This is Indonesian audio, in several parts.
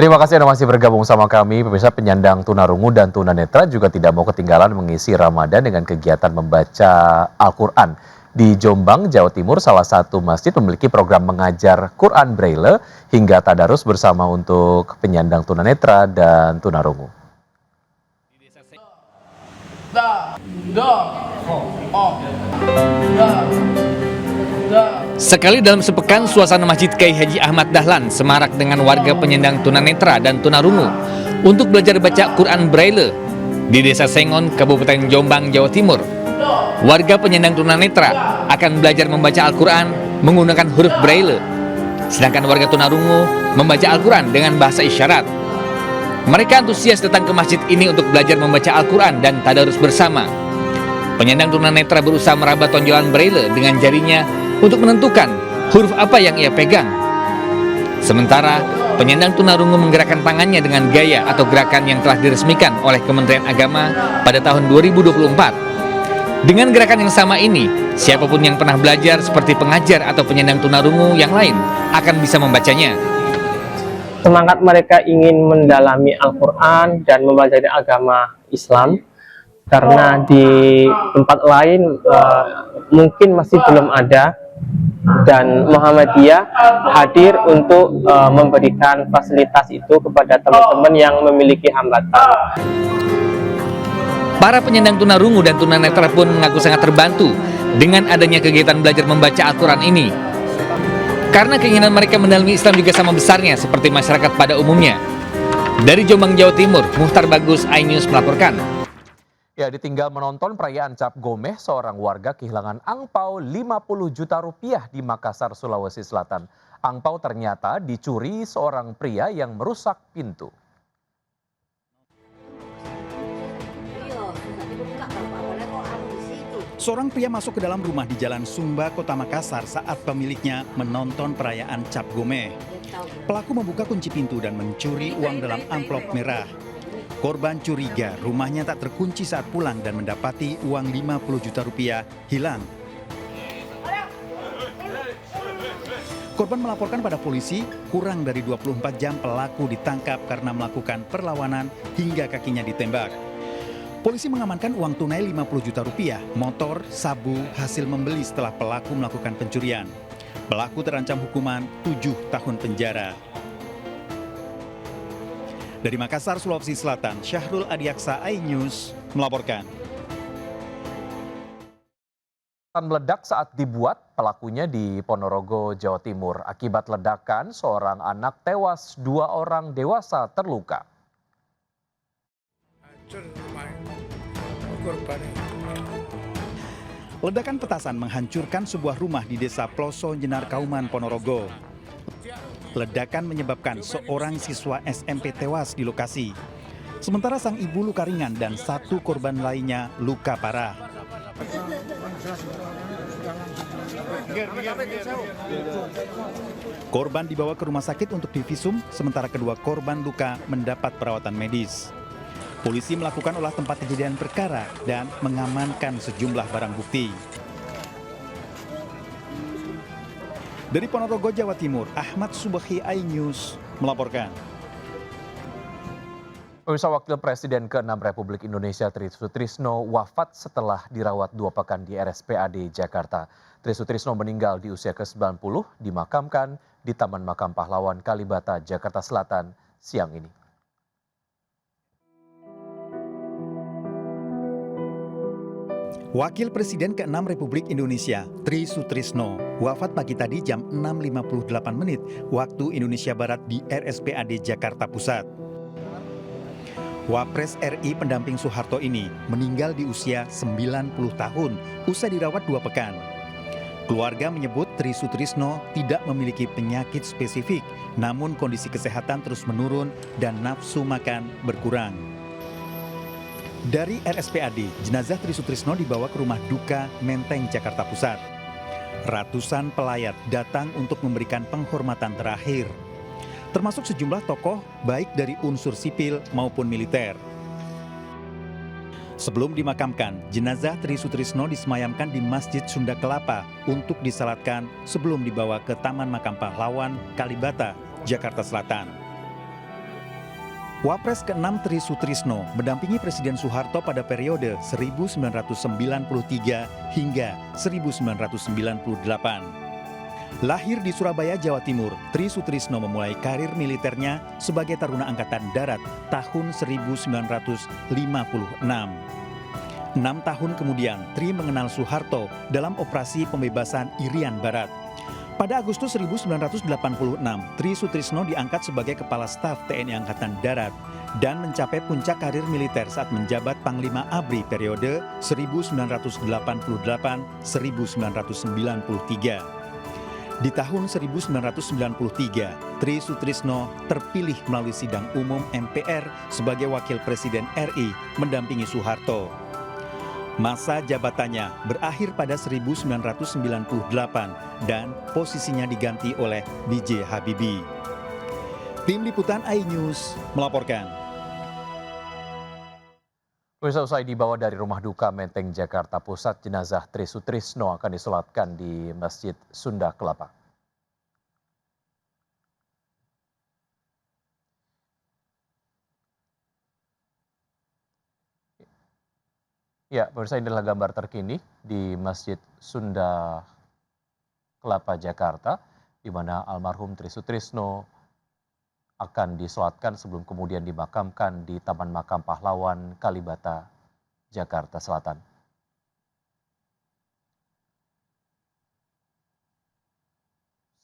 Terima kasih Anda masih bergabung sama kami. Pemirsa, penyandang tunarungu dan tunanetra juga tidak mau ketinggalan mengisi Ramadan dengan kegiatan membaca Al-Quran. Di Jombang, Jawa Timur, salah satu masjid memiliki program mengajar Quran Braille hingga tadarus bersama untuk penyandang tunanetra dan tunarungu. Sekali dalam sepekan, suasana Masjid Kiai Haji Ahmad Dahlan semarak dengan warga penyandang tunanetra dan tunarungu untuk belajar baca Quran Braille di Desa Sengon, Kabupaten Jombang, Jawa Timur. Warga penyandang tunanetra akan belajar membaca Al-Quran menggunakan huruf Braille, sedangkan warga tunarungu membaca Al-Quran dengan bahasa isyarat. Mereka antusias datang ke masjid ini untuk belajar membaca Al-Quran dan tadarus bersama. Penyandang tunanetra berusaha meraba tonjolan Braille dengan jarinya untuk menentukan huruf apa yang ia pegang. Sementara penyandang tunarungu menggerakkan tangannya dengan gaya atau gerakan yang telah diresmikan oleh Kementerian Agama pada tahun 2024. Dengan gerakan yang sama ini, siapapun yang pernah belajar seperti pengajar atau penyandang tunarungu yang lain akan bisa membacanya. Semangat mereka ingin mendalami Al-Quran dan mempelajari agama Islam, karena di tempat lain mungkin masih belum ada, dan Muhammadiyah hadir untuk memberikan fasilitas itu kepada teman-teman yang memiliki hambatan. Para penyandang tunarungu dan tunanetra pun mengaku sangat terbantu dengan adanya kegiatan belajar membaca Al-Quran ini. Karena keinginan mereka mendalami Islam juga sama besarnya seperti masyarakat pada umumnya. Dari Jombang, Jawa Timur, Muhtar Bagus, iNews melaporkan. Ya, ditinggal menonton perayaan Cap Gomeh, seorang warga kehilangan angpau 50 juta rupiah di Makassar, Sulawesi Selatan. Angpau ternyata dicuri seorang pria yang merusak pintu. Seorang pria masuk ke dalam rumah di Jalan Sumba, Kota Makassar saat pemiliknya menonton perayaan Cap Gomeh. Pelaku membuka kunci pintu dan mencuri uang dalam amplop merah. Korban curiga rumahnya tak terkunci saat pulang dan mendapati uang 50 juta rupiah hilang. Korban melaporkan pada polisi, kurang dari 24 jam pelaku ditangkap karena melakukan perlawanan hingga kakinya ditembak. Polisi mengamankan uang tunai 50 juta rupiah, motor, sabu hasil membeli setelah pelaku melakukan pencurian. Pelaku terancam hukuman 7 tahun penjara. Dari Makassar, Sulawesi Selatan, Syahrul Adiaksa, iNews melaporkan. Meledak saat dibuat, pelakunya di Ponorogo, Jawa Timur. Akibat ledakan, seorang anak tewas, 2 orang dewasa terluka. Ledakan petasan menghancurkan sebuah rumah di Desa Ploso, Jenar Kauman, Ponorogo. Ledakan menyebabkan seorang siswa SMP tewas di lokasi. Sementara sang ibu luka ringan dan 1 korban lainnya luka parah. Korban dibawa ke rumah sakit untuk divisum, sementara kedua korban luka mendapat perawatan medis. Polisi melakukan olah tempat kejadian perkara dan mengamankan sejumlah barang bukti. Dari Ponorogo, Jawa Timur, Ahmad Subahi, iNews melaporkan. Pemirsa, Wakil Presiden ke-6 Republik Indonesia Tri Sutrisno wafat setelah dirawat 2 pekan di RSPAD Jakarta. Tri Sutrisno meninggal di usia ke-90, dimakamkan di Taman Makam Pahlawan Kalibata, Jakarta Selatan siang ini. Wakil Presiden ke-6 Republik Indonesia, Tri Sutrisno, wafat pagi tadi jam 6.58 menit waktu Indonesia Barat di RSPAD Jakarta Pusat. Wapres RI pendamping Soeharto ini meninggal di usia 90 tahun usai dirawat 2 pekan. Keluarga menyebut Tri Sutrisno tidak memiliki penyakit spesifik, namun kondisi kesehatan terus menurun dan nafsu makan berkurang. Dari RSPAD, jenazah Tri Sutrisno dibawa ke rumah duka Menteng, Jakarta Pusat. Ratusan pelayat datang untuk memberikan penghormatan terakhir, termasuk sejumlah tokoh baik dari unsur sipil maupun militer. Sebelum dimakamkan, jenazah Tri Sutrisno disemayamkan di Masjid Sunda Kelapa untuk disalatkan sebelum dibawa ke Taman Makam Pahlawan Kalibata, Jakarta Selatan. Wapres ke-6 Tri Sutrisno mendampingi Presiden Soeharto pada periode 1993 hingga 1998. Lahir di Surabaya, Jawa Timur, Tri Sutrisno memulai karir militernya sebagai Taruna Angkatan Darat tahun 1956. 6 tahun kemudian, Tri mengenal Soeharto dalam operasi pembebasan Irian Barat. Pada Agustus 1986, Tri Sutrisno diangkat sebagai Kepala Staf TNI Angkatan Darat dan mencapai puncak karir militer saat menjabat Panglima ABRI periode 1988-1993. Di tahun 1993, Tri Sutrisno terpilih melalui sidang umum MPR sebagai Wakil Presiden RI mendampingi Soeharto. Masa jabatannya berakhir pada 1998 dan posisinya diganti oleh B.J. Habibie. Tim Liputan iNews melaporkan. Pemirsa, usai dibawa dari rumah duka Menteng, Jakarta Pusat, jenazah Tri Sutrisno akan disolatkan di Masjid Sunda Kelapa. Ya, pemirsa, inilah gambar terkini di Masjid Sunda Kelapa, Jakarta, di mana almarhum Tri Sutrisno akan disolatkan sebelum kemudian dimakamkan di Taman Makam Pahlawan Kalibata, Jakarta Selatan.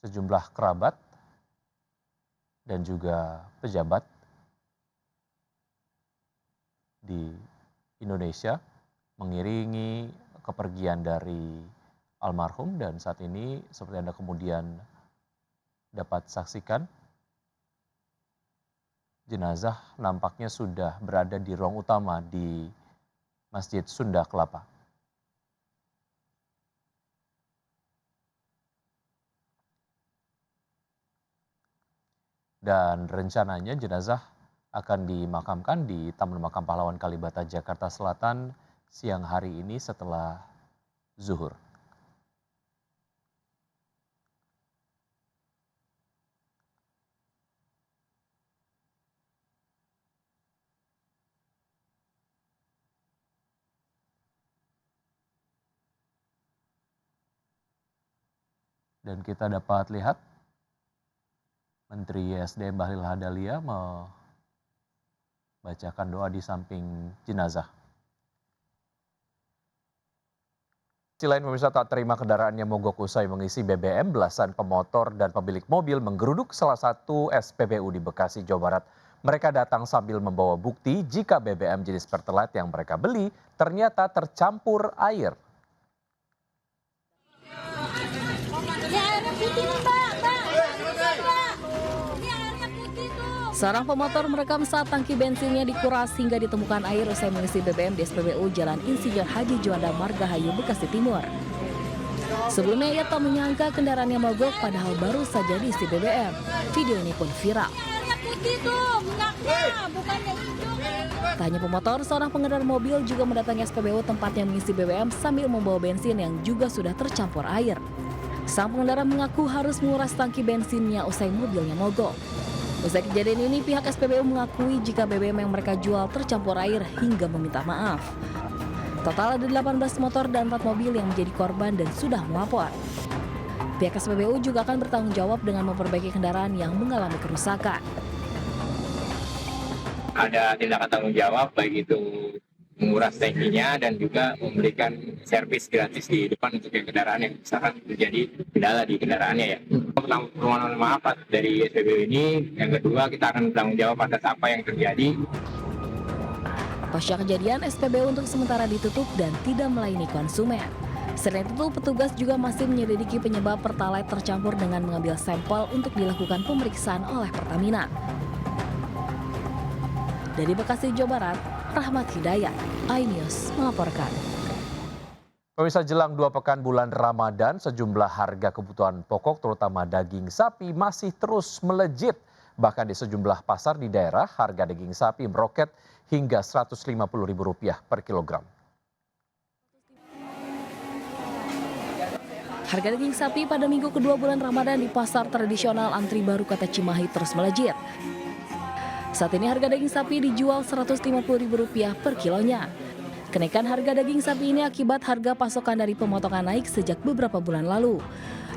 Sejumlah kerabat dan juga pejabat di Indonesia mengiringi kepergian dari almarhum, dan saat ini seperti Anda kemudian dapat saksikan, jenazah nampaknya sudah berada di ruang utama di Masjid Sunda Kelapa. Dan rencananya jenazah akan dimakamkan di Taman Makam Pahlawan Kalibata, Jakarta Selatan siang hari ini setelah zuhur. Dan kita dapat lihat Menteri SDM Bahlil Lahadalia membacakan doa di samping jenazah. Di lain, pemirsa, tak terima kendaraannya mogok usai mengisi BBM, belasan pemotor dan pemilik mobil menggeruduk salah satu SPBU di Bekasi, Jawa Barat. Mereka datang sambil membawa bukti jika BBM jenis Pertalite yang mereka beli ternyata tercampur air. Seorang pemotor merekam saat tangki bensinnya dikuras hingga ditemukan air usai mengisi BBM di SPBU Jalan Insinyur Haji Juanda Margahayu, Bekasi Timur. Sebelumnya ia tak menyangka kendaraannya mogok padahal baru saja diisi BBM. Video ini pun viral. Tak hanya pemotor, seorang pengendara mobil juga mendatangi SPBU tempatnya mengisi BBM sambil membawa bensin yang juga sudah tercampur air. Sang pengendara mengaku harus menguras tangki bensinnya usai mobilnya mogok. Usai kejadian ini, pihak SPBU mengakui jika BBM yang mereka jual tercampur air hingga meminta maaf. Total ada 18 motor dan 4 mobil yang menjadi korban dan sudah melapor. Pihak SPBU juga akan bertanggung jawab dengan memperbaiki kendaraan yang mengalami kerusakan. Ada tindakan tanggung jawab, baik itu menguras tangkinya dan juga memberikan servis gratis di depan untuk kendaraan yang misalkan terjadi kendala di kendaraannya ya. Permohonan maaf dari SPBU ini. Yang kedua, kita akan bertanggung jawab atas apa yang terjadi. Pasca kejadian, SPBU untuk sementara ditutup dan tidak melayani konsumen. Selain itu, petugas juga masih menyelidiki penyebab Pertalite tercampur dengan mengambil sampel untuk dilakukan pemeriksaan oleh Pertamina. Dari Bekasi, Jawa Barat, Rahmat Hidayat, iNews melaporkan. Pemirsa, jelang 2 pekan bulan Ramadan, sejumlah harga kebutuhan pokok terutama daging sapi masih terus melejit. Bahkan di sejumlah pasar di daerah, harga daging sapi meroket hingga Rp150.000 per kilogram. Harga daging sapi pada minggu kedua bulan Ramadan di pasar tradisional Antri Baru Kota Cimahi terus melejit. Saat ini harga daging sapi dijual Rp150.000 per kilonya. Kenaikan harga daging sapi ini akibat harga pasokan dari pemotongan naik sejak beberapa bulan lalu.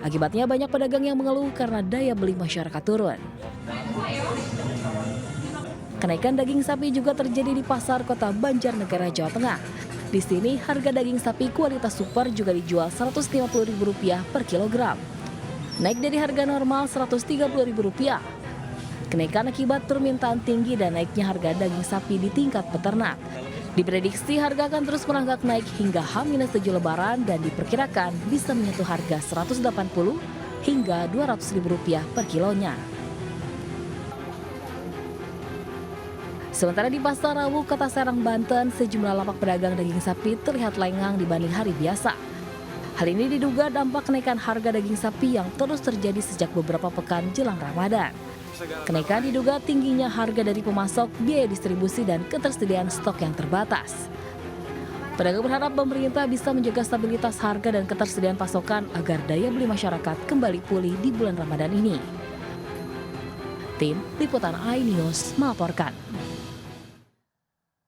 Akibatnya banyak pedagang yang mengeluh karena daya beli masyarakat turun. Kenaikan daging sapi juga terjadi di pasar kota Banjarnegara, Jawa Tengah. Di sini harga daging sapi kualitas super juga dijual Rp150.000 per kilogram. Naik dari harga normal Rp130.000. Kenaikan akibat permintaan tinggi dan naiknya harga daging sapi di tingkat peternak. Diprediksi harga akan terus merangkak naik hingga H-7 Lebaran dan diperkirakan bisa menyentuh harga Rp180 hingga Rp200.000 per kilonya. Sementara di Pasar Rawu, Kota Serang, Banten, sejumlah lapak pedagang daging sapi terlihat lengang dibanding hari biasa. Hal ini diduga dampak kenaikan harga daging sapi yang terus terjadi sejak beberapa pekan jelang Ramadan. Kenaikan diduga tingginya harga dari pemasok, biaya distribusi, dan ketersediaan stok yang terbatas. Pedagang berharap pemerintah bisa menjaga stabilitas harga dan ketersediaan pasokan agar daya beli masyarakat kembali pulih di bulan Ramadan ini. Tim Liputan iNews melaporkan.